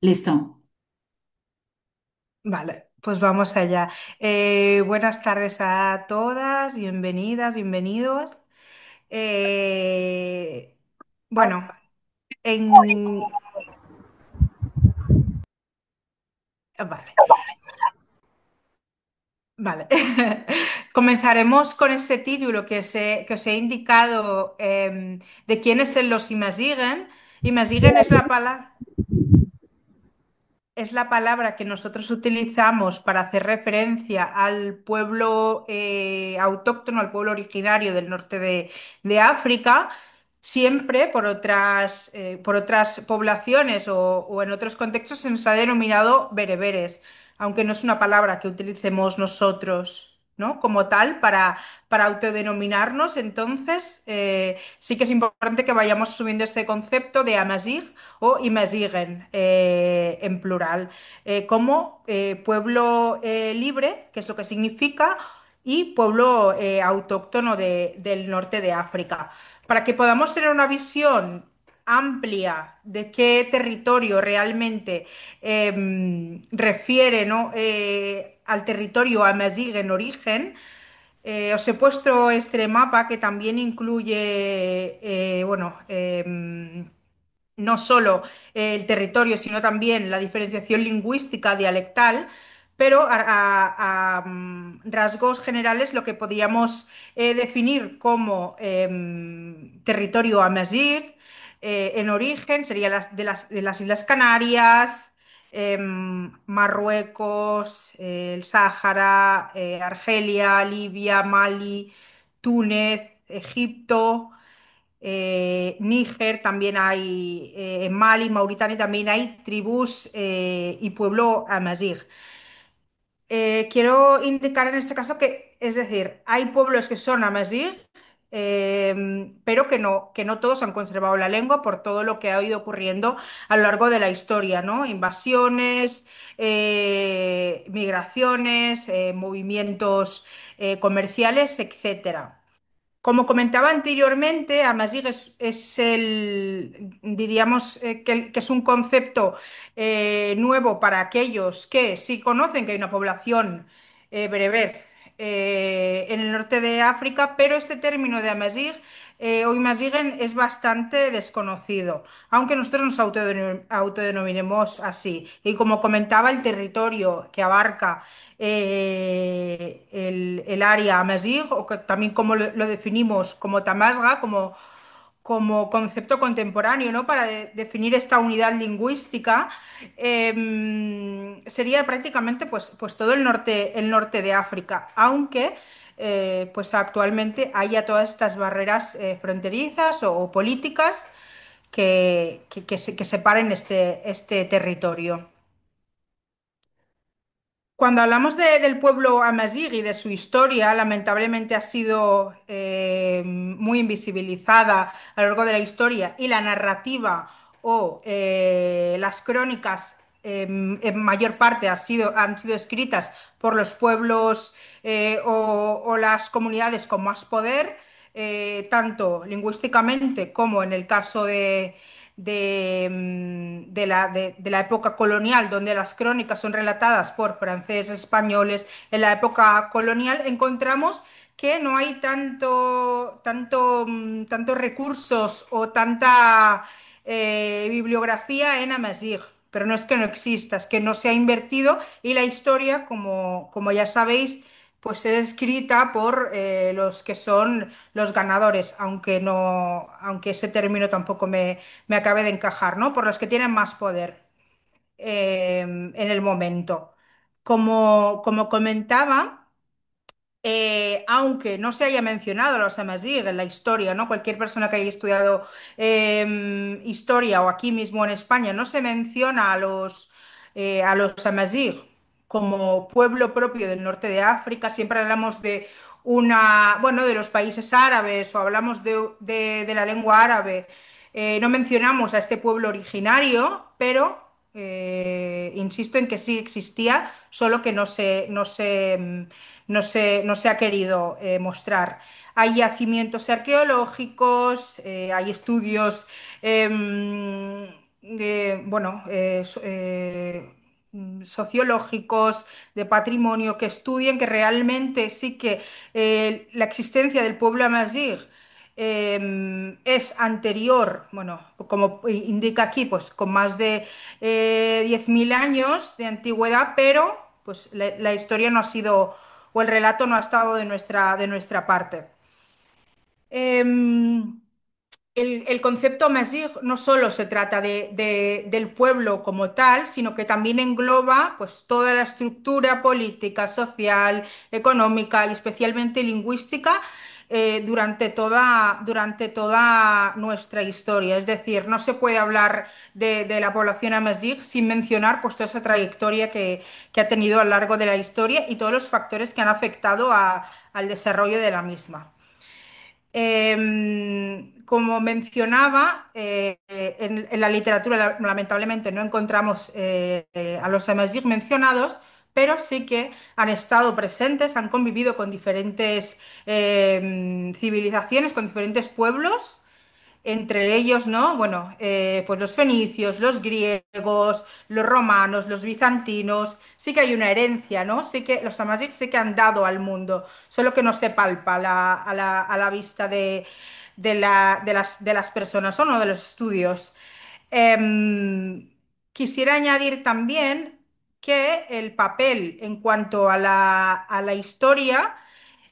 Listo. Vale, pues vamos allá. Buenas tardes a todas, bienvenidas, bienvenidos. Eh, bueno, en... Vale, vale. Comenzaremos con este título que os he indicado de quiénes son los Imazigen. Imazigen es la palabra que nosotros utilizamos para hacer referencia al pueblo autóctono, al pueblo originario del norte de África, siempre por otras poblaciones o en otros contextos se nos ha denominado bereberes, aunque no es una palabra que utilicemos nosotros, ¿no? Como tal, para autodenominarnos. Entonces, sí que es importante que vayamos asumiendo este concepto de Amazigh o Imazigen en plural, como pueblo libre, que es lo que significa, y pueblo autóctono del norte de África. Para que podamos tener una visión amplia de qué territorio realmente refiere, ¿no? Al territorio Amazigh en origen, os he puesto este mapa que también incluye, no solo el territorio, sino también la diferenciación lingüística dialectal, pero rasgos generales lo que podríamos definir como territorio amazigh en origen sería de las Islas Canarias, Marruecos, el Sáhara, Argelia, Libia, Mali, Túnez, Egipto. Níger también hay, en Mali, Mauritania también hay tribus y pueblo amazigh. Quiero indicar en este caso que, es decir, hay pueblos que son amazigh, pero que no todos han conservado la lengua por todo lo que ha ido ocurriendo a lo largo de la historia, ¿no? Invasiones, migraciones, movimientos comerciales, etcétera. Como comentaba anteriormente, Amazigh es diríamos, que es un concepto nuevo para aquellos que sí conocen que hay una población bereber en el norte de África, pero este término de Amazigh o Imazigen es bastante desconocido, aunque nosotros nos autodenominemos así. Y como comentaba, el territorio que abarca el área Amazigh, o que también como lo definimos como Tamasga, como concepto contemporáneo, ¿no? Para definir esta unidad lingüística, sería prácticamente pues todo el norte de África, aunque pues actualmente haya todas estas barreras fronterizas o políticas que separen este territorio. Cuando hablamos del pueblo amazigh y de su historia, lamentablemente ha sido muy invisibilizada a lo largo de la historia, y la narrativa o las crónicas en mayor parte han sido escritas por los pueblos o las comunidades con más poder, tanto lingüísticamente como en el caso de la época colonial, donde las crónicas son relatadas por franceses, españoles. En la época colonial encontramos que no hay tantos recursos o tanta bibliografía en Amazigh. Pero no es que no exista, es que no se ha invertido, y la historia, como ya sabéis, pues es escrita por los que son los ganadores, aunque ese término tampoco me acabe de encajar, ¿no? Por los que tienen más poder en el momento. Como comentaba, aunque no se haya mencionado a los amazigh en la historia, ¿no? Cualquier persona que haya estudiado historia o aquí mismo en España, no se menciona a los amazigh como pueblo propio del norte de África. Siempre hablamos bueno, de los países árabes, o hablamos de la lengua árabe. No mencionamos a este pueblo originario, pero insisto en que sí existía, solo que no se ha querido mostrar. Hay yacimientos arqueológicos, hay estudios bueno, sociológicos, de patrimonio, que estudien que realmente sí que la existencia del pueblo amazigh es anterior, bueno, como indica aquí, pues con más de 10.000 años de antigüedad, pero pues la historia no ha sido, o el relato no ha estado de nuestra parte. Em, el concepto Amazigh no solo se trata del pueblo como tal, sino que también engloba pues, toda la estructura política, social, económica y especialmente lingüística durante toda nuestra historia. Es decir, no se puede hablar de la población Amazigh sin mencionar pues, toda esa trayectoria que ha tenido a lo largo de la historia y todos los factores que han afectado al desarrollo de la misma. Como mencionaba, en la literatura lamentablemente no encontramos a los amazigh mencionados, pero sí que han estado presentes, han convivido con diferentes civilizaciones, con diferentes pueblos entre ellos, ¿no? Bueno, pues los fenicios, los griegos, los romanos, los bizantinos, sí que hay una herencia, ¿no? Sí que los amazigh sí que han dado al mundo, solo que no se palpa a la vista de las personas o no de los estudios. Em, Quisiera añadir también que el papel en cuanto a la historia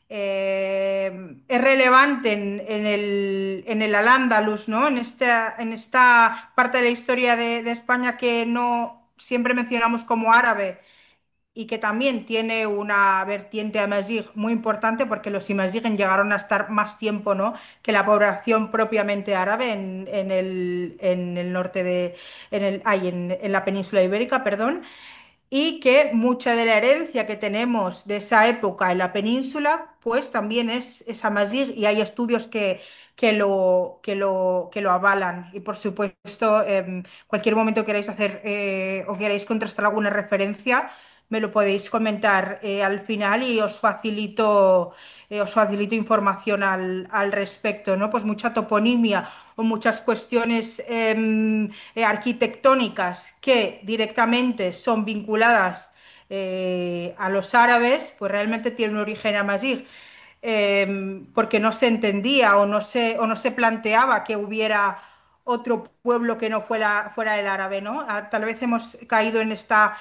es relevante en el Al-Ándalus, ¿no? En esta parte de la historia de España que no siempre mencionamos como árabe y que también tiene una vertiente amazigh muy importante porque los imazighen llegaron a estar más tiempo, ¿no? que la población propiamente árabe en el norte en la península ibérica, perdón, y que mucha de la herencia que tenemos de esa época en la península, pues también es amazigh y hay estudios que lo avalan. Y por supuesto, cualquier momento queráis hacer o queráis contrastar alguna referencia, me lo podéis comentar al final y os facilito información al respecto, ¿no? Pues mucha toponimia o muchas cuestiones arquitectónicas que directamente son vinculadas a los árabes, pues realmente tiene un origen amazigh, porque no se entendía o no se planteaba que hubiera otro pueblo que no fuera el árabe, ¿no? Tal vez hemos caído en esta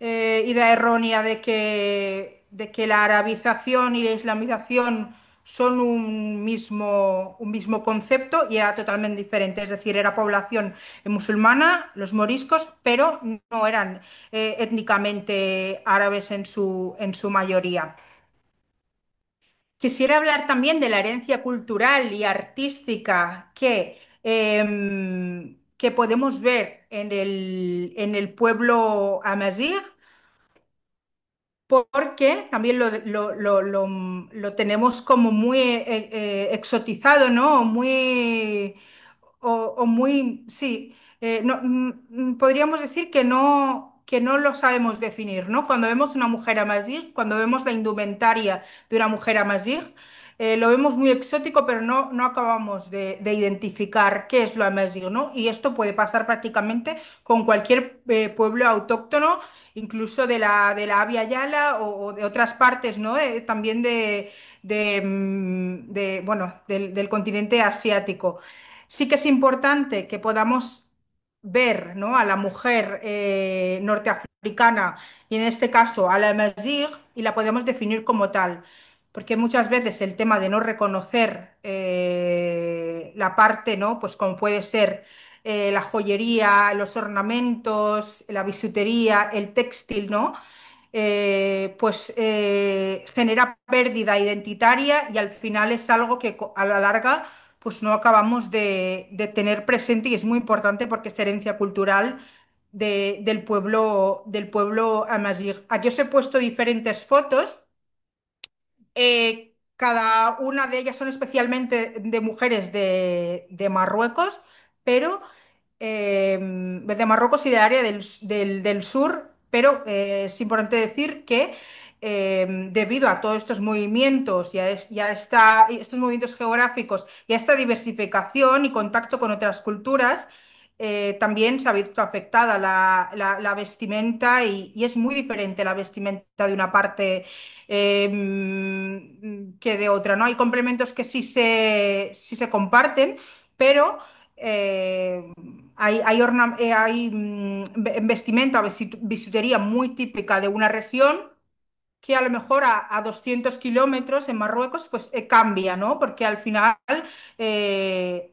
idea errónea de que la arabización y la islamización son un mismo concepto y era totalmente diferente. Es decir, era población musulmana, los moriscos, pero no eran étnicamente árabes en su mayoría. Quisiera hablar también de la herencia cultural y artística que podemos ver en el pueblo amazigh, porque también lo tenemos como muy exotizado, ¿no? O muy, sí, podríamos decir que no lo sabemos definir, ¿no? Cuando vemos una mujer amazigh, cuando vemos la indumentaria de una mujer amazigh, lo vemos muy exótico, pero no acabamos de identificar qué es lo amazigh, ¿no? Y esto puede pasar prácticamente con cualquier pueblo autóctono, incluso de la Abya Yala o de otras partes, ¿no? También bueno, del continente asiático. Sí que es importante que podamos ver, ¿no? a la mujer norteafricana y en este caso a la amazigh y la podemos definir como tal. Porque muchas veces el tema de no reconocer la parte, ¿no? Pues como puede ser la joyería, los ornamentos, la bisutería, el textil, ¿no? Pues genera pérdida identitaria y al final es algo que a la larga pues no acabamos de tener presente y es muy importante porque es herencia cultural del pueblo amazigh. Aquí os he puesto diferentes fotos. Cada una de ellas son especialmente de mujeres de Marruecos, pero de Marruecos y del área del sur, pero es importante decir que debido a todos estos movimientos y estos movimientos geográficos y a esta diversificación y contacto con otras culturas, también se ha visto afectada la vestimenta y es muy diferente la vestimenta de una parte que de otra, ¿no? Hay complementos que sí se comparten, pero hay vestimenta, bisutería muy típica de una región que a lo mejor a 200 kilómetros en Marruecos pues cambia, ¿no? Porque al final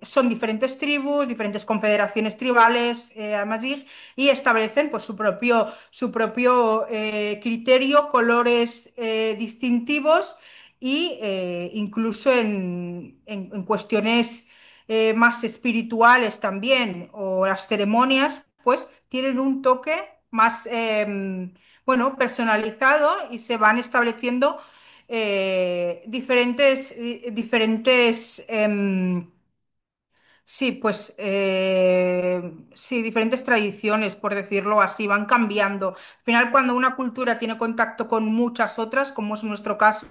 son diferentes tribus, diferentes confederaciones tribales, amazigh, y establecen pues su propio criterio, colores distintivos y incluso en cuestiones más espirituales también o las ceremonias pues tienen un toque más bueno, personalizado y se van estableciendo diferentes sí, pues sí, diferentes tradiciones, por decirlo así, van cambiando. Al final, cuando una cultura tiene contacto con muchas otras, como es nuestro caso,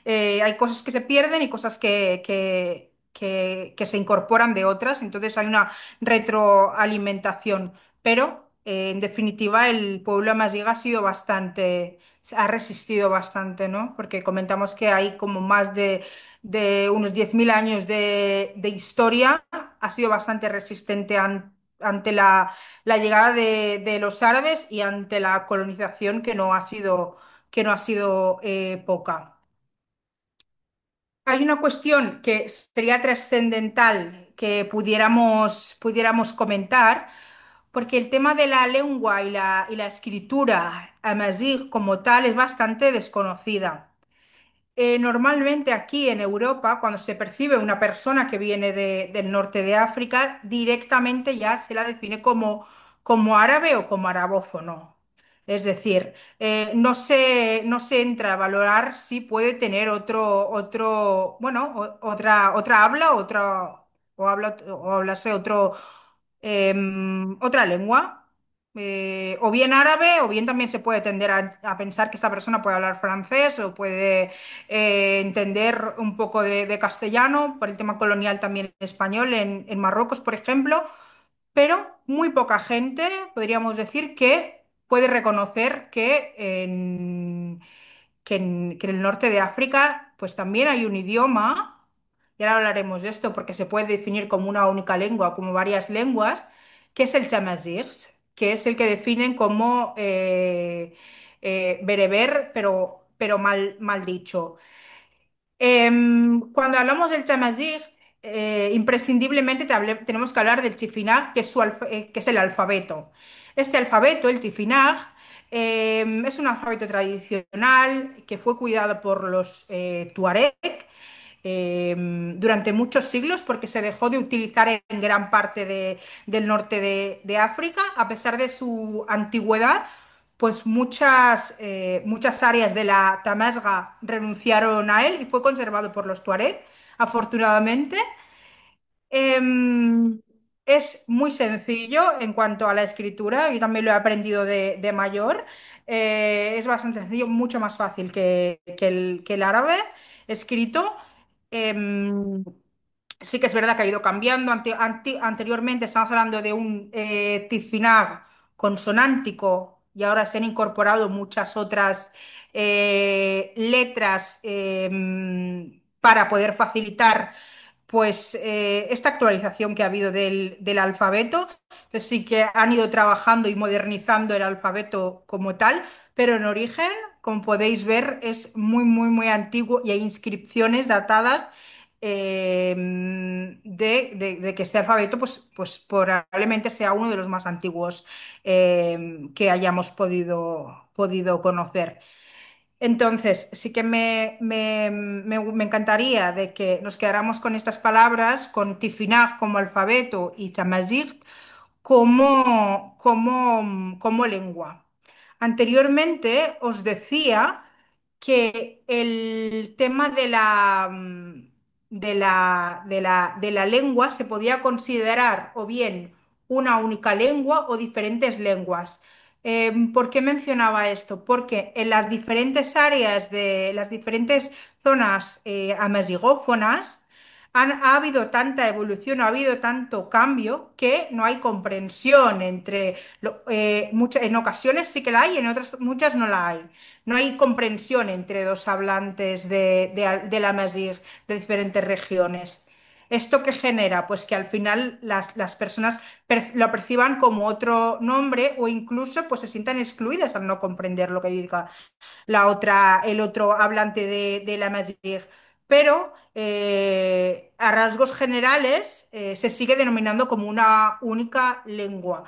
hay cosas que se pierden y cosas que se incorporan de otras, entonces hay una retroalimentación. Pero, en definitiva, el pueblo amazigh ha sido bastante, ha resistido bastante, ¿no? Porque comentamos que hay como más de unos 10.000 años de historia, ha sido bastante resistente ante la llegada de los árabes y ante la colonización que no ha sido poca. Hay una cuestión que sería trascendental que pudiéramos comentar, porque el tema de la lengua y la escritura amazigh como tal es bastante desconocida. Normalmente aquí en Europa, cuando se percibe una persona que viene del norte de África, directamente ya se la define como árabe o como arabófono. Es decir, no se entra a valorar si puede tener bueno, otra habla, o hablase otra lengua, o bien árabe, o bien también se puede tender a pensar que esta persona puede hablar francés o puede entender un poco de castellano, por el tema colonial también español en Marruecos, por ejemplo, pero muy poca gente, podríamos decir, que puede reconocer que en el norte de África pues también hay un idioma, y ahora hablaremos de esto porque se puede definir como una única lengua, como varias lenguas, que es el chamazigh, que es el que definen como bereber, pero mal dicho. Cuando hablamos del Tamazight, imprescindiblemente tenemos que hablar del Tifinagh, que es el alfabeto. Este alfabeto, el Tifinagh, es un alfabeto tradicional que fue cuidado por los Tuareg durante muchos siglos porque se dejó de utilizar en gran parte del norte de África, a pesar de su antigüedad. Pues muchas áreas de la Tamasga renunciaron a él y fue conservado por los Tuareg, afortunadamente. Em, es muy sencillo en cuanto a la escritura, yo también lo he aprendido de mayor. Es bastante sencillo, mucho más fácil que el árabe escrito. Em, Sí que es verdad que ha ido cambiando. Anteriormente estamos hablando de un tifinagh consonántico y ahora se han incorporado muchas otras letras para poder facilitar pues esta actualización que ha habido del alfabeto. Entonces sí que han ido trabajando y modernizando el alfabeto como tal, pero en origen, como podéis ver, es muy, muy, muy antiguo y hay inscripciones datadas de que este alfabeto pues probablemente sea uno de los más antiguos que hayamos podido conocer. Entonces, sí que me encantaría de que nos quedáramos con estas palabras, con Tifinagh como alfabeto y Tamazight como lengua. Anteriormente os decía que el tema de la lengua se podía considerar o bien una única lengua o diferentes lenguas. ¿Por qué mencionaba esto? Porque en las diferentes áreas de las diferentes zonas amazigófonas ha habido tanta evolución, ha habido tanto cambio que no hay comprensión entre, en ocasiones sí que la hay, en otras muchas no la hay. No hay comprensión entre dos hablantes de la Amazigh de diferentes regiones. ¿Esto qué genera? Pues que al final las personas lo perciban como otro nombre o incluso pues se sientan excluidas al no comprender lo que diga el otro hablante de la Amazigh. Pero a rasgos generales se sigue denominando como una única lengua.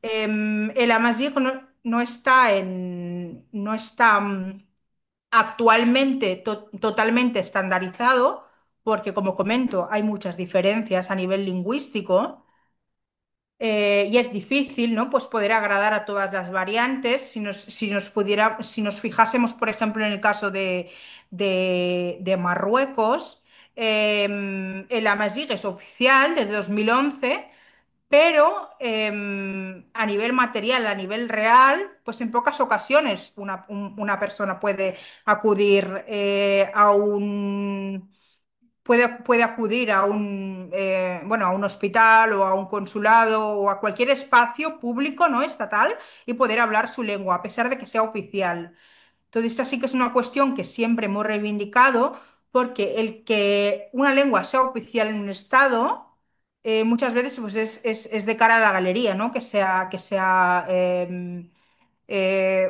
El Amazigh no está no está actualmente totalmente estandarizado, porque como comento, hay muchas diferencias a nivel lingüístico. Y es difícil, ¿no? Pues poder agradar a todas las variantes. Si nos fijásemos, por ejemplo, en el caso de Marruecos, el Amazigh es oficial desde 2011, pero a nivel material, a nivel real, pues en pocas ocasiones una persona puede acudir puede acudir a bueno, a un hospital o a un consulado o a cualquier espacio público, ¿no? Estatal y poder hablar su lengua, a pesar de que sea oficial. Entonces, esta sí que es una cuestión que siempre hemos reivindicado, porque el que una lengua sea oficial en un estado, muchas veces pues es de cara a la galería, ¿no? Que sea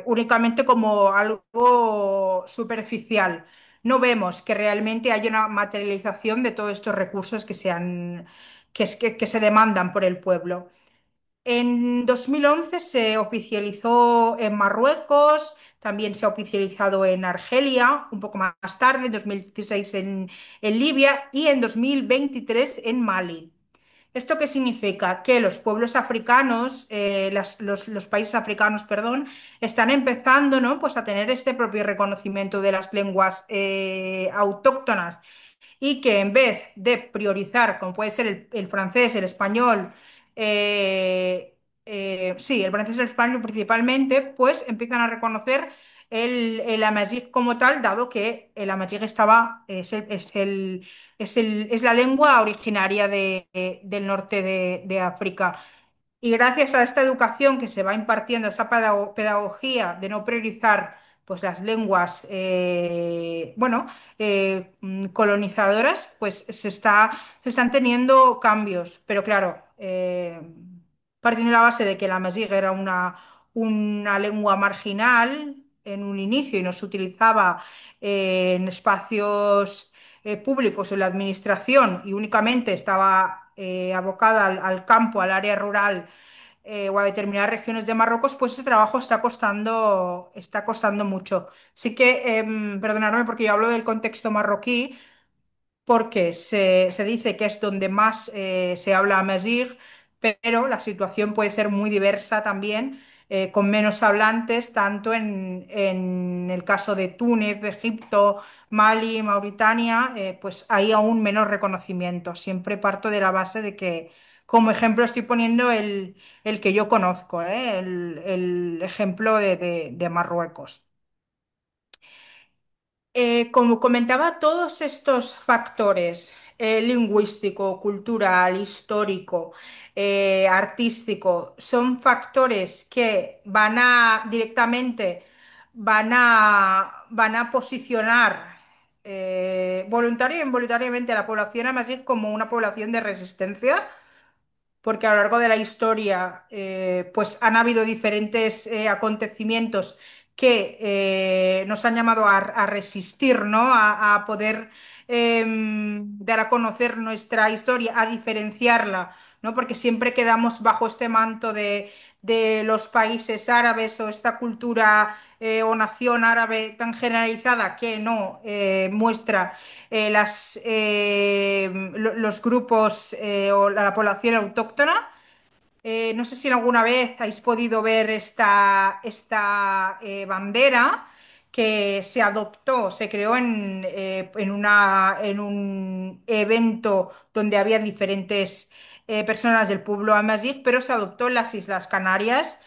únicamente como algo superficial. No vemos que realmente haya una materialización de todos estos recursos que se demandan por el pueblo. En 2011 se oficializó en Marruecos, también se ha oficializado en Argelia, un poco más tarde, en 2016 en Libia y en 2023 en Mali. ¿Esto qué significa? Que los pueblos africanos, los países africanos, perdón, están empezando, ¿no? Pues a tener este propio reconocimiento de las lenguas autóctonas y que en vez de priorizar, como puede ser el francés, el español, sí, el francés y el español principalmente, pues empiezan a reconocer el Amazigh como tal, dado que el Amazigh es la lengua originaria del norte de África. Y gracias a esta educación que se va impartiendo, esa pedagogía de no priorizar pues, las lenguas bueno, colonizadoras, pues se están teniendo cambios. Pero claro, partiendo de la base de que la Amazigh era una lengua marginal en un inicio y no se utilizaba en espacios públicos en la administración y únicamente estaba abocada al campo, al área rural o a determinadas regiones de Marruecos, pues ese trabajo está costando mucho. Sí que, perdonadme porque yo hablo del contexto marroquí, porque se dice que es donde más se habla amazigh, pero la situación puede ser muy diversa también, con menos hablantes, tanto en el caso de Túnez, de Egipto, Mali, Mauritania, pues hay aún menos reconocimiento. Siempre parto de la base de que, como ejemplo, estoy poniendo el que yo conozco, el ejemplo de Marruecos. Como comentaba, todos estos factores, lingüístico, cultural, histórico, artístico, son factores que van a posicionar voluntaria e involuntariamente a la población amazigh como una población de resistencia, porque a lo largo de la historia pues han habido diferentes acontecimientos que nos han llamado a resistir, ¿no? A poder dar a conocer nuestra historia, a diferenciarla, ¿no? Porque siempre quedamos bajo este manto de los países árabes o esta cultura o nación árabe tan generalizada que no muestra los grupos o la población autóctona. No sé si alguna vez habéis podido ver esta bandera que se adoptó, se creó en un evento donde había diferentes personas del pueblo amazigh, pero se adoptó en las Islas Canarias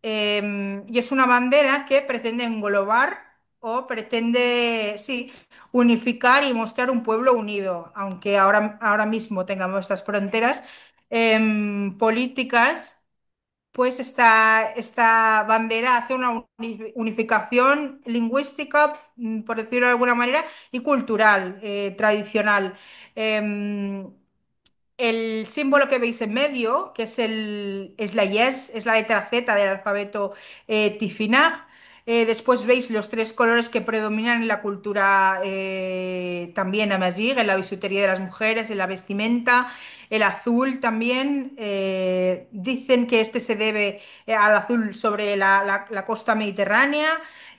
y es una bandera que pretende englobar o pretende, sí, unificar y mostrar un pueblo unido, aunque ahora mismo tengamos estas fronteras políticas. Pues esta bandera hace una unificación lingüística, por decirlo de alguna manera, y cultural, tradicional. Em, el símbolo que veis en medio, que es la yes, es la letra Z del alfabeto Tifinagh. Después veis los tres colores que predominan en la cultura también amazigh, en la bisutería de las mujeres, en la vestimenta, el azul también. Dicen que este se debe al azul sobre la costa mediterránea.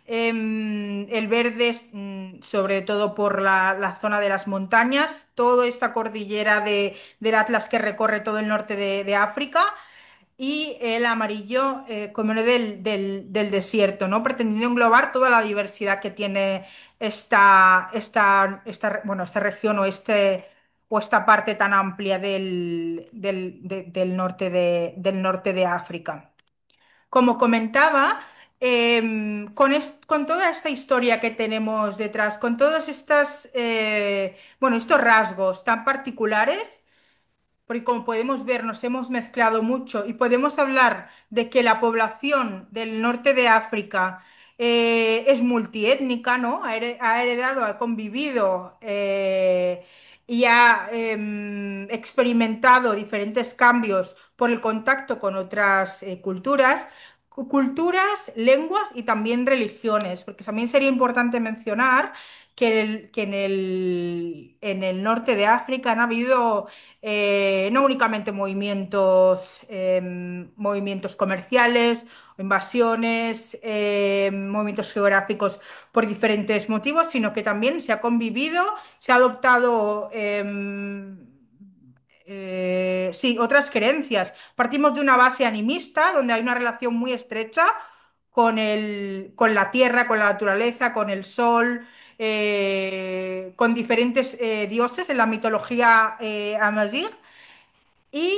El verde es sobre todo por la zona de las montañas, toda esta cordillera del Atlas que recorre todo el norte de África, y el amarillo como no del desierto, ¿no? Pretendiendo englobar toda la diversidad que tiene bueno, esta región o esta parte tan amplia del norte de África. Como comentaba, con toda esta historia que tenemos detrás, con todos bueno, estos rasgos tan particulares, porque como podemos ver, nos hemos mezclado mucho y podemos hablar de que la población del norte de África es multiétnica, ¿no? Ha heredado, ha convivido y ha experimentado diferentes cambios por el contacto con otras culturas, lenguas y también religiones, porque también sería importante mencionar que en el norte de África han habido no únicamente movimientos comerciales, invasiones, movimientos geográficos por diferentes motivos, sino que también se ha convivido, se ha adoptado sí, otras creencias. Partimos de una base animista, donde hay una relación muy estrecha con la tierra, con la naturaleza, con el sol, con diferentes dioses en la mitología amazigh. Y,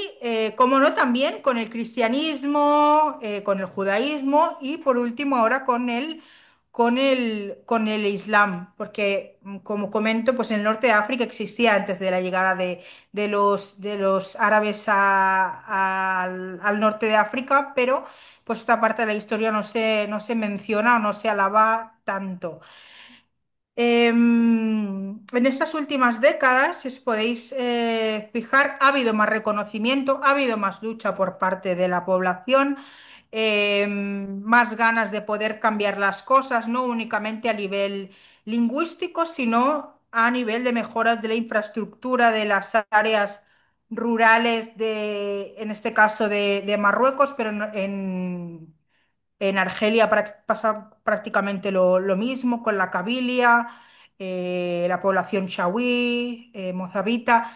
como no, también con el cristianismo, con el judaísmo y, por último, ahora con el islam, porque, como comento, pues en el norte de África existía antes de la llegada de los árabes al norte de África, pero pues esta parte de la historia no se menciona o no se alaba tanto. En estas últimas décadas, si os podéis fijar, ha habido más reconocimiento, ha habido más lucha por parte de la población, más ganas de poder cambiar las cosas, no únicamente a nivel lingüístico, sino a nivel de mejoras de la infraestructura de las áreas rurales en este caso de Marruecos, pero en Argelia pasa prácticamente lo mismo con la Cabilia, la población chawí, mozabita,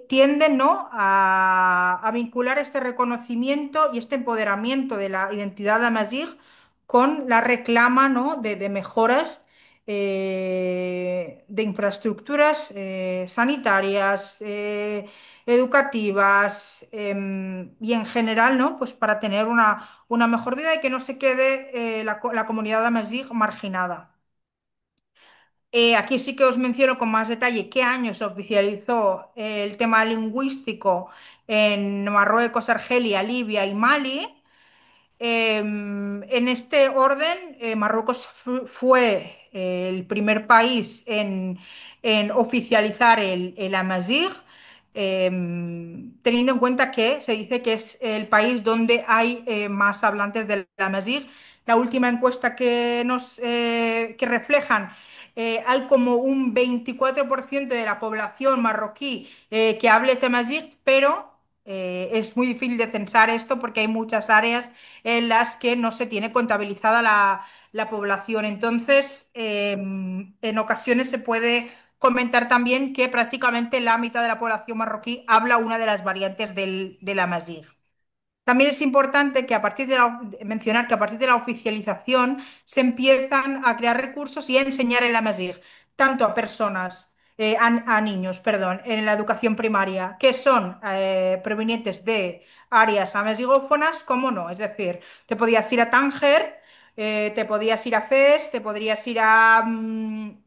tienden, ¿no? a vincular este reconocimiento y este empoderamiento de la identidad amazigh con la reclama, ¿no? de mejoras de infraestructuras sanitarias, educativas, y en general, ¿no? Pues para tener una mejor vida y que no se quede la comunidad amazigh marginada. Aquí sí que os menciono con más detalle qué año se oficializó el tema lingüístico en Marruecos, Argelia, Libia y Mali. En este orden, Marruecos fue el primer país en oficializar el amazigh, teniendo en cuenta que se dice que es el país donde hay más hablantes del amazigh. La última encuesta que reflejan, hay como un 24% de la población marroquí que hable amazigh, pero es muy difícil de censar esto porque hay muchas áreas en las que no se tiene contabilizada la población. Entonces, en ocasiones se puede comentar también que prácticamente la mitad de la población marroquí habla una de las variantes del amazigh. También es importante que mencionar que a partir de la oficialización se empiezan a crear recursos y a enseñar el amazigh, tanto a personas, a niños, perdón, en la educación primaria, que son provenientes de áreas amazigófonas, como no. Es decir, te podías ir a Tánger, te podías ir a Fez, te podrías ir a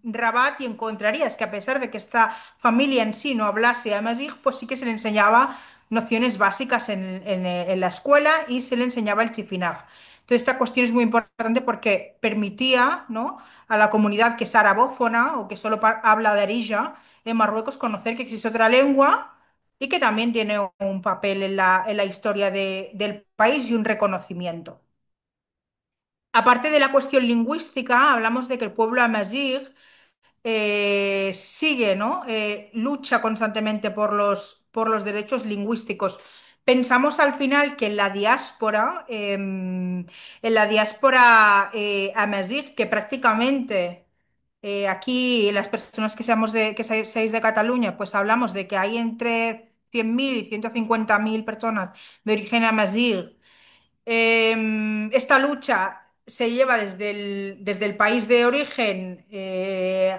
Rabat y encontrarías que a pesar de que esta familia en sí no hablase amazigh, pues sí que se le enseñaba nociones básicas en la escuela y se le enseñaba el chifinaj. Entonces, esta cuestión es muy importante porque permitía, ¿no?, a la comunidad que es arabófona o que solo habla de Arilla en Marruecos conocer que existe otra lengua y que también tiene un papel en la historia del país y un reconocimiento. Aparte de la cuestión lingüística, hablamos de que el pueblo amazigh sigue, ¿no? Lucha constantemente por los derechos lingüísticos. Pensamos al final que en la diáspora amazigh, que prácticamente aquí las personas que seáis de Cataluña, pues hablamos de que hay entre 100.000 y 150.000 personas de origen amazigh. Esta lucha se lleva desde el país de origen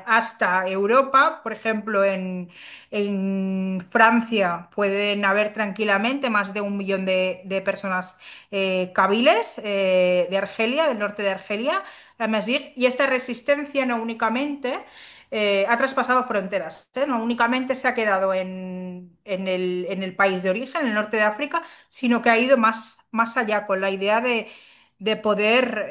hasta Europa. Por ejemplo, en Francia pueden haber tranquilamente más de 1 millón de personas kabiles de Argelia, del norte de Argelia, Amazigh, y esta resistencia no únicamente ha traspasado fronteras, ¿eh? No únicamente se ha quedado en el país de origen, en el norte de África, sino que ha ido más allá con la idea de poder,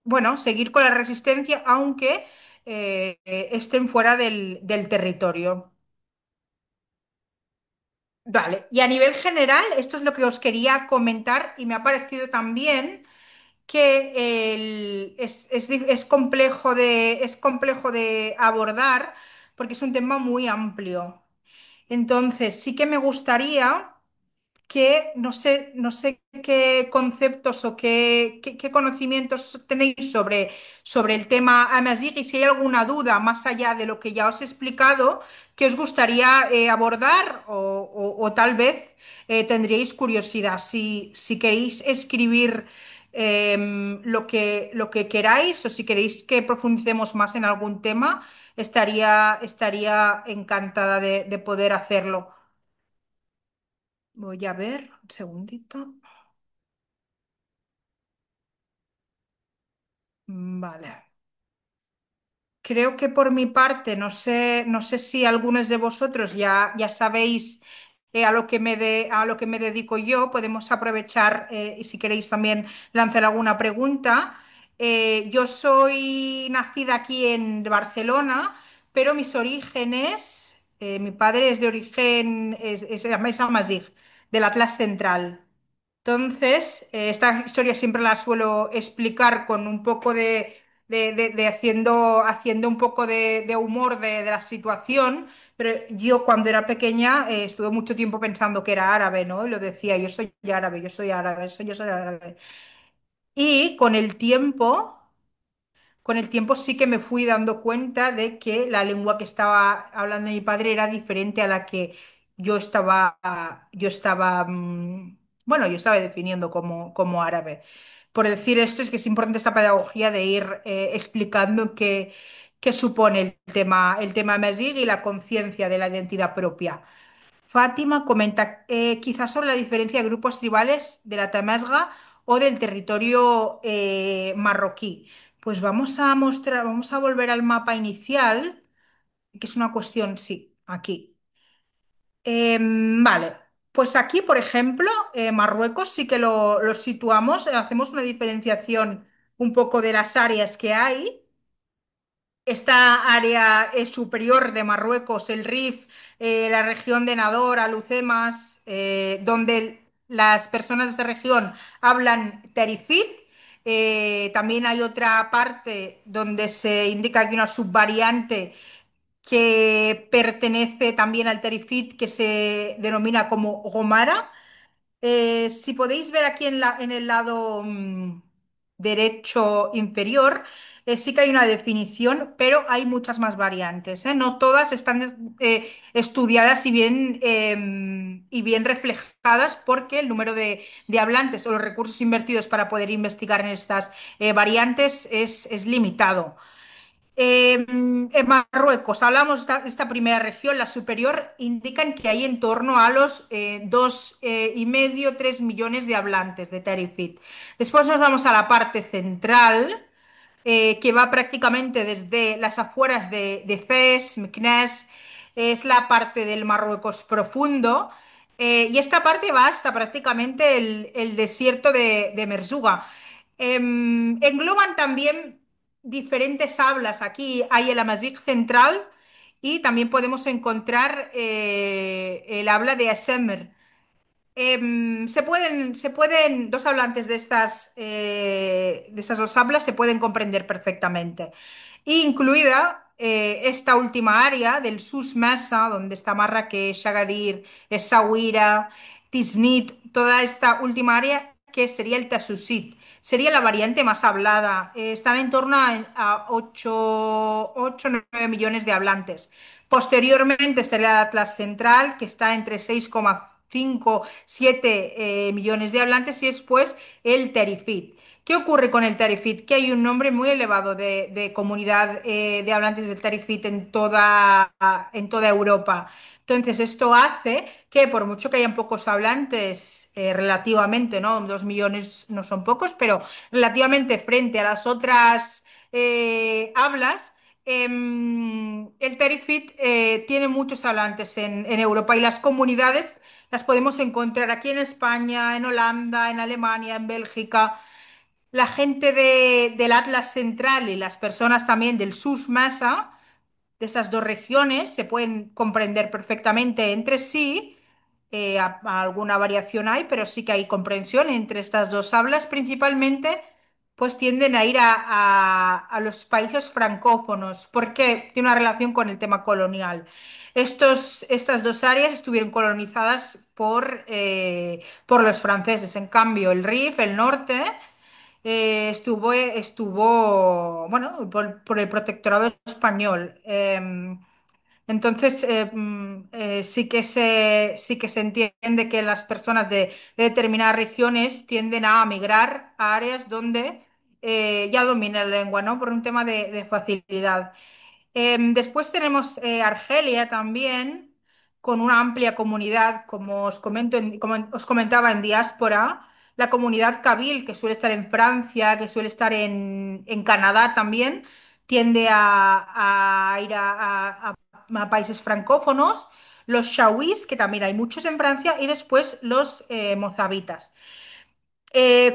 bueno, seguir con la resistencia, aunque estén fuera del territorio. Vale, y a nivel general, esto es lo que os quería comentar y me ha parecido también que es complejo de abordar porque es un tema muy amplio. Entonces, sí que me gustaría que no sé qué conceptos o qué conocimientos tenéis sobre el tema Amazigh y si hay alguna duda más allá de lo que ya os he explicado que os gustaría abordar o tal vez tendríais curiosidad. Si queréis escribir lo que queráis o si queréis que profundicemos más en algún tema, estaría encantada de poder hacerlo. Voy a ver, un segundito. Vale. Creo que por mi parte, no sé si algunos de vosotros ya sabéis a lo que me dedico yo. Podemos aprovechar y si queréis también lanzar alguna pregunta. Yo soy nacida aquí en Barcelona, pero mis orígenes, mi padre es de origen, es amazigh, del Atlas Central. Entonces, esta historia siempre la suelo explicar con un poco de haciendo un poco de humor de la situación, pero yo cuando era pequeña estuve mucho tiempo pensando que era árabe, ¿no? Y lo decía, yo soy árabe, yo soy árabe, yo soy árabe. Y con el tiempo sí que me fui dando cuenta de que la lengua que estaba hablando mi padre era diferente a la que yo estaba definiendo como árabe. Por decir esto, es que es importante esta pedagogía de ir explicando qué supone el tema Amazigh y la conciencia de la identidad propia. Fátima comenta quizás sobre la diferencia de grupos tribales de la Tamasga o del territorio marroquí. Pues vamos a volver al mapa inicial, que es una cuestión, sí, aquí. Vale, pues aquí, por ejemplo, Marruecos sí que lo situamos, hacemos una diferenciación un poco de las áreas que hay. Esta área superior de Marruecos, el Rif, la región de Nador, Alucemas, donde las personas de esta región hablan tarifit. También hay otra parte donde se indica que hay una subvariante que pertenece también al tarifit que se denomina como Gomara. Si podéis ver aquí en el lado derecho inferior, sí que hay una definición, pero hay muchas más variantes, ¿eh? No todas están estudiadas y bien reflejadas porque el número de hablantes o los recursos invertidos para poder investigar en estas variantes es limitado. En Marruecos, hablamos de esta primera región, la superior, indican que hay en torno a los 2,5, 3 millones de hablantes de Tarifit. Después nos vamos a la parte central, que va prácticamente desde las afueras de Fez, Meknès, es la parte del Marruecos profundo, y esta parte va hasta prácticamente el desierto de Merzouga. Engloban también diferentes hablas. Aquí hay el Amazigh central y también podemos encontrar el habla de Asemer. Dos hablantes de estas dos hablas se pueden comprender perfectamente, incluida esta última área del Sus Massa, donde está Marrakech, Agadir, Essaouira, Tiznit, toda esta última área que sería el Tasusit. Sería la variante más hablada. Están en torno a 8 9 millones de hablantes. Posteriormente estaría el Atlas Central, que está entre 6,5 7 millones de hablantes, y después el Terifit. ¿Qué ocurre con el Tarifit? Que hay un nombre muy elevado de comunidad de hablantes del Tarifit en toda Europa. Entonces, esto hace que por mucho que hayan pocos hablantes, relativamente, ¿no? 2 millones no son pocos, pero relativamente frente a las otras hablas, el Tarifit tiene muchos hablantes en Europa, y las comunidades las podemos encontrar aquí en España, en Holanda, en Alemania, en Bélgica. La gente del Atlas Central y las personas también del Sus Massa, de esas dos regiones, se pueden comprender perfectamente entre sí. Alguna variación hay, pero sí que hay comprensión entre estas dos hablas. Principalmente, pues tienden a ir a los países francófonos, porque tiene una relación con el tema colonial. Estas dos áreas estuvieron colonizadas por los franceses. En cambio, el Rif, el norte, bueno, por el protectorado español. Entonces, sí que se entiende que las personas de determinadas regiones tienden a migrar a áreas donde ya domina la lengua, ¿no? Por un tema de facilidad. Después tenemos Argelia también, con una amplia comunidad, como como os comentaba, en diáspora. La comunidad kabil, que suele estar en Francia, que suele estar en Canadá también, tiende a ir a países francófonos. Los shawis, que también hay muchos en Francia, y después los mozabitas.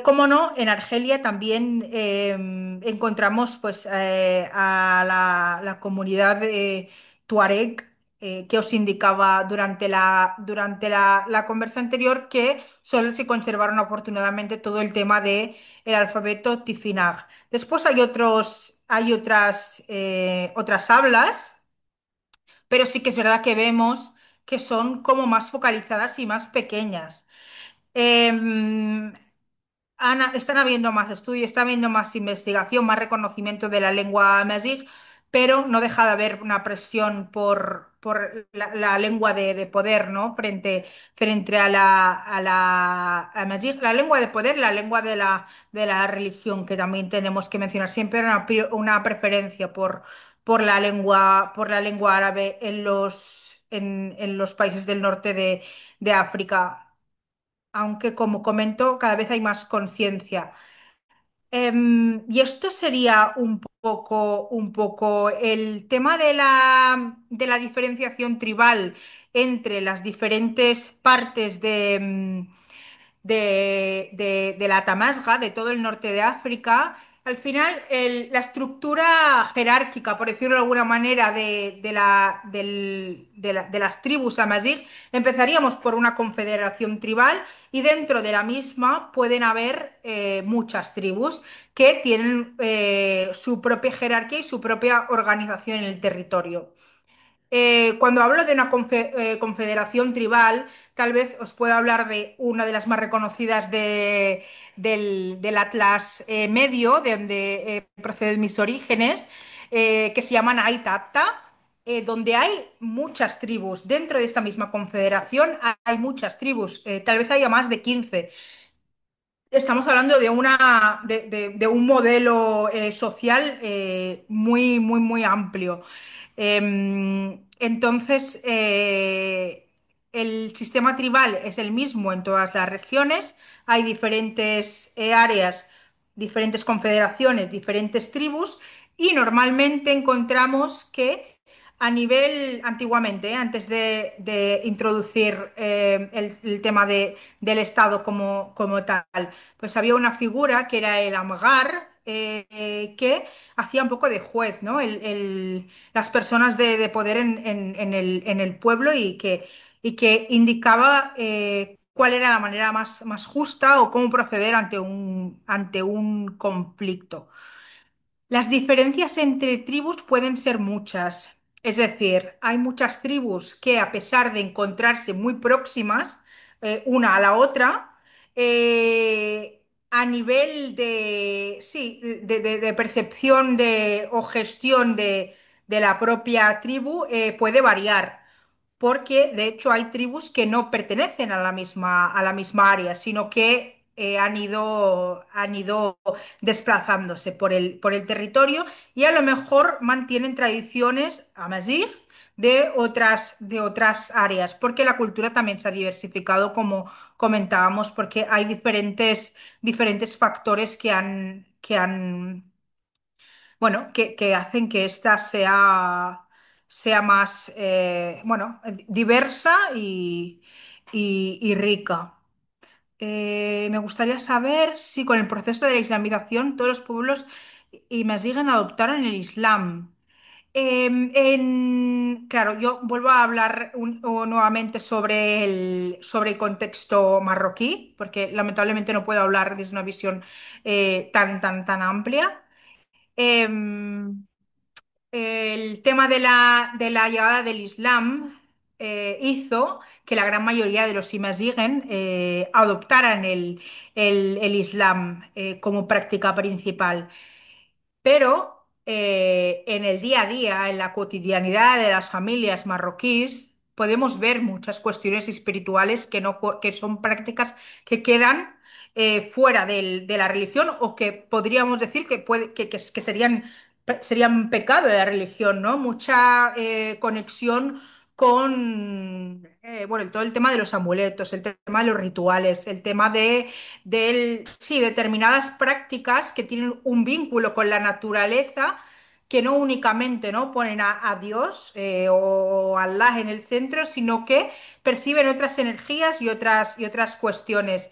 Cómo no, en Argelia también encontramos pues, a la comunidad tuareg, que os indicaba durante la conversa anterior, que solo se conservaron afortunadamente todo el tema del alfabeto tifinagh. Después hay otras hablas, pero sí que es verdad que vemos que son como más focalizadas y más pequeñas. Em, están habiendo más estudios, está habiendo más investigación, más reconocimiento de la lengua Amazigh, pero no deja de haber una presión por la lengua de poder, ¿no? Frente a la Amazigh, la lengua de poder, la lengua de la religión, que también tenemos que mencionar siempre, una preferencia por la lengua árabe en los países del norte de África, aunque como comento, cada vez hay más conciencia. Y esto sería un poco el tema de la diferenciación tribal entre las diferentes partes de la Tamasga, de todo el norte de África. Al final, la estructura jerárquica, por decirlo de alguna manera, de las tribus amazigh, empezaríamos por una confederación tribal, y dentro de la misma pueden haber muchas tribus que tienen su propia jerarquía y su propia organización en el territorio. Cuando hablo de una confederación tribal, tal vez os pueda hablar de una de las más reconocidas del Atlas Medio, de donde proceden mis orígenes, que se llaman Aitatta, donde hay muchas tribus. Dentro de esta misma confederación hay muchas tribus, tal vez haya más de 15. estamos hablando de de un modelo social muy, muy, muy amplio. Entonces, el sistema tribal es el mismo en todas las regiones. Hay diferentes áreas, diferentes confederaciones, diferentes tribus, y normalmente encontramos que a nivel, antiguamente, antes de introducir el tema del Estado como tal, pues había una figura que era el Amgar, que hacía un poco de juez, ¿no? Las personas de poder en el pueblo, y que indicaba cuál era la manera más justa o cómo proceder ante un conflicto. Las diferencias entre tribus pueden ser muchas. Es decir, hay muchas tribus que, a pesar de encontrarse muy próximas una a la otra, a nivel de, sí, de percepción o gestión de la propia tribu, puede variar, porque de hecho hay tribus que no pertenecen a la misma área, sino que han ido desplazándose por el territorio, y a lo mejor mantienen tradiciones amazigh de otras áreas, porque la cultura también se ha diversificado, como comentábamos, porque hay diferentes factores bueno, que hacen que esta sea más, bueno, diversa y rica. Me gustaría saber si, con el proceso de la islamización, todos los pueblos y Maziguen adoptaron el Islam. Claro, yo vuelvo a hablar nuevamente sobre el contexto marroquí, porque lamentablemente no puedo hablar desde una visión tan amplia. Em, el tema de la llegada del Islam hizo que la gran mayoría de los Imazighen adoptaran el Islam como práctica principal. Pero en el día a día, en la cotidianidad de las familias marroquíes, podemos ver muchas cuestiones espirituales que son prácticas que quedan fuera de la religión, o que podríamos decir que serían pecado de la religión, ¿no? Mucha conexión con bueno, todo el tema de los amuletos, el tema de los rituales, el tema sí, determinadas prácticas que tienen un vínculo con la naturaleza, que no únicamente, ¿no?, ponen a Dios o a Allah en el centro, sino que perciben otras energías y otras cuestiones.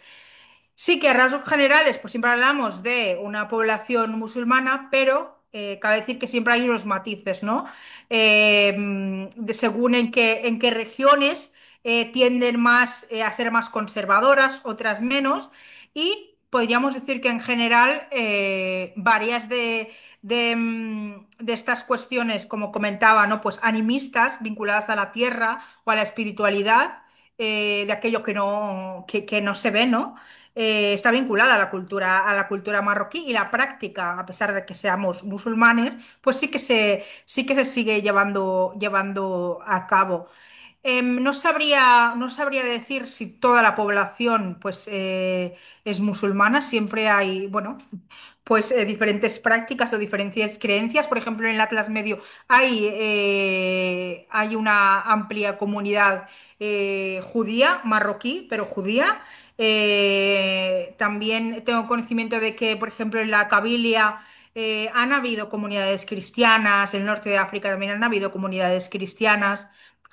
Sí, que a rasgos generales, pues siempre hablamos de una población musulmana, pero cabe decir que siempre hay unos matices, ¿no? Según en qué regiones tienden más a ser más conservadoras, otras menos, y podríamos decir que en general varias de estas cuestiones, como comentaba, ¿no?, pues animistas, vinculadas a la tierra o a la espiritualidad, de aquello que no se ve, ¿no? Está vinculada a la cultura marroquí, y la práctica, a pesar de que seamos musulmanes, pues sí que se sigue llevando a cabo. No sabría decir si toda la población pues, es musulmana. Siempre hay, bueno, pues diferentes prácticas o diferentes creencias. Por ejemplo, en el Atlas Medio hay una amplia comunidad judía, marroquí, pero judía. También tengo conocimiento de que, por ejemplo, en la Cabilia han habido comunidades cristianas, en el norte de África también han habido comunidades cristianas.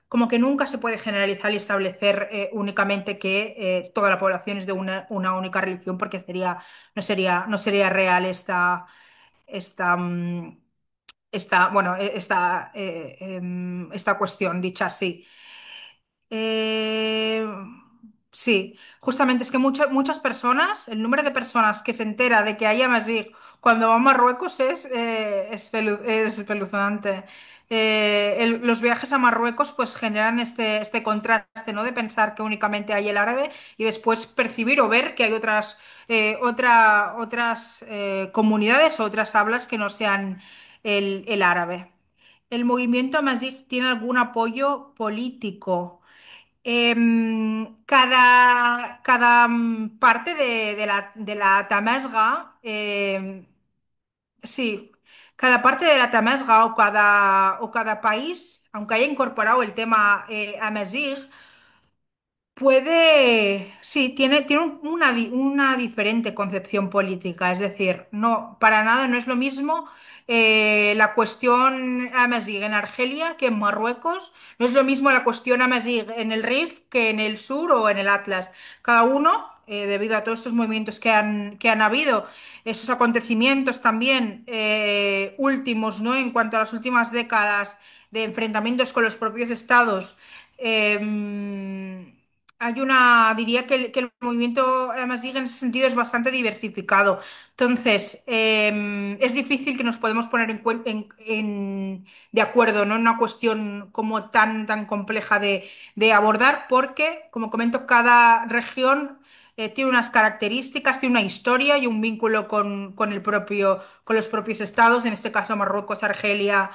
Como que nunca se puede generalizar y establecer únicamente que toda la población es de una única religión, porque no sería real esta, mm, bueno, esta cuestión dicha así. Eh, sí, justamente es que muchas personas, el número de personas que se entera de que hay Amazigh cuando va a Marruecos es espeluznante. Los viajes a Marruecos pues generan este contraste, ¿no?, de pensar que únicamente hay el árabe, y después percibir o ver que hay otras comunidades o otras hablas que no sean el árabe. ¿El movimiento Amazigh tiene algún apoyo político? Cada parte de la Tamesga, sí, cada parte de la Tamesga o cada país, aunque haya incorporado el tema Amazigh, puede, sí, tiene una diferente concepción política, es decir, no, para nada no es lo mismo la cuestión Amazigh en Argelia que en Marruecos, no es lo mismo la cuestión Amazigh en el Rif que en el sur o en el Atlas. Cada uno, debido a todos estos movimientos que han habido, esos acontecimientos también últimos, ¿no? En cuanto a las últimas décadas de enfrentamientos con los propios estados. Hay diría que el movimiento, además, diga en ese sentido es bastante diversificado. Entonces, es difícil que nos podemos poner de acuerdo, ¿no? En una cuestión como tan compleja de abordar, porque, como comento, cada región tiene unas características, tiene una historia y un vínculo con con los propios estados, en este caso Marruecos, Argelia,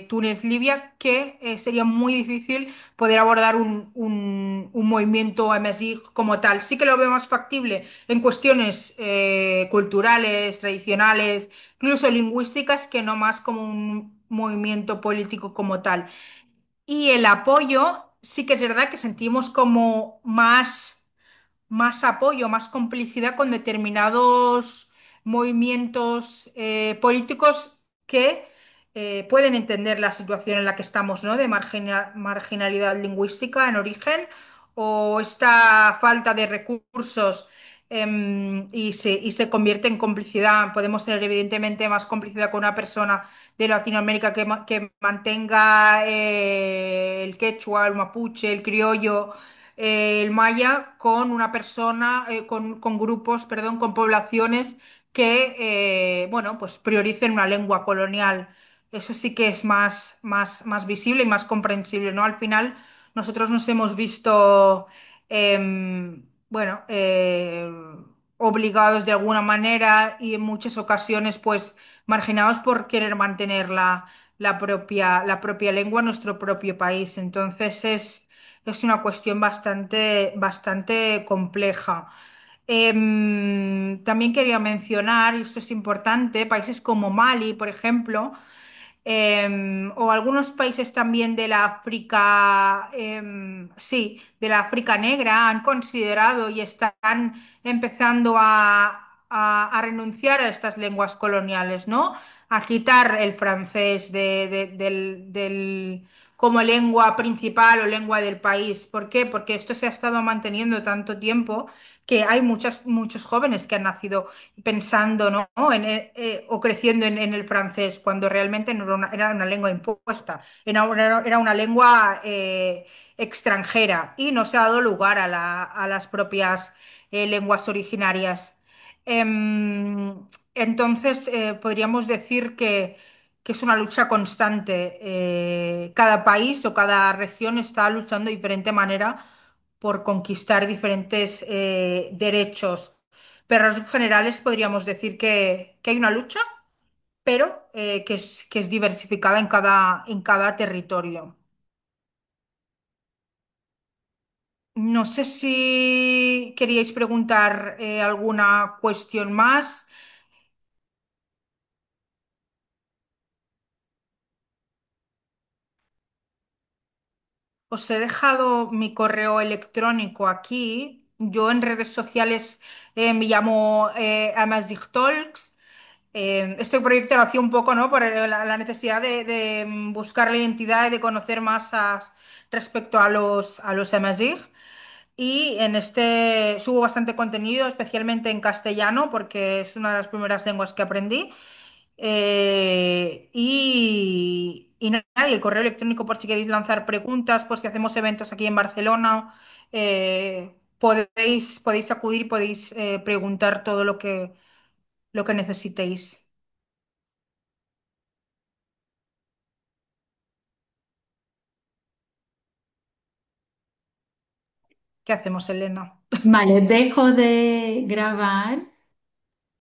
Túnez, Libia, que sería muy difícil poder abordar un movimiento MSI como tal. Sí que lo veo más factible en cuestiones culturales, tradicionales, incluso lingüísticas, que no más como un movimiento político como tal. Y el apoyo, sí que es verdad que sentimos como más apoyo, más complicidad con determinados movimientos políticos que pueden entender la situación en la que estamos, ¿no? De marginalidad lingüística en origen o esta falta de recursos y se convierte en complicidad. Podemos tener evidentemente más complicidad con una persona de Latinoamérica que mantenga el quechua, el mapuche, el criollo, el maya con una persona, con grupos, perdón, con poblaciones que, bueno, pues prioricen una lengua colonial. Eso sí que es más visible y más comprensible, ¿no? Al final, nosotros nos hemos visto, bueno, obligados de alguna manera y en muchas ocasiones, pues, marginados por querer mantener la propia lengua en nuestro propio país. Entonces, es una cuestión bastante compleja. También quería mencionar, y esto es importante, países como Mali, por ejemplo, o algunos países también de la África, sí, de la África negra han considerado y están empezando a renunciar a estas lenguas coloniales, ¿no? A quitar el francés como lengua principal o lengua del país. ¿Por qué? Porque esto se ha estado manteniendo tanto tiempo que hay muchos jóvenes que han nacido pensando, ¿no? O creciendo en el francés, cuando realmente no era una lengua impuesta, era una lengua extranjera y no se ha dado lugar a las propias lenguas originarias. Entonces, podríamos decir que es una lucha constante. Cada país o cada región está luchando de diferente manera por conquistar diferentes derechos. Pero en rasgos generales podríamos decir que hay una lucha, pero que es diversificada en cada territorio. No sé si queríais preguntar alguna cuestión más. Os he dejado mi correo electrónico aquí. Yo en redes sociales me llamo Amazigh Talks. Este proyecto lo hacía un poco, ¿no? Por la necesidad de buscar la identidad y de conocer más respecto a a los Amazigh. Y en este subo bastante contenido, especialmente en castellano, porque es una de las primeras lenguas que aprendí. Y nada, y el correo electrónico por si queréis lanzar preguntas, por si hacemos eventos aquí en Barcelona, podéis acudir, podéis preguntar todo lo que necesitéis. ¿Qué hacemos, Elena? Vale, dejo de grabar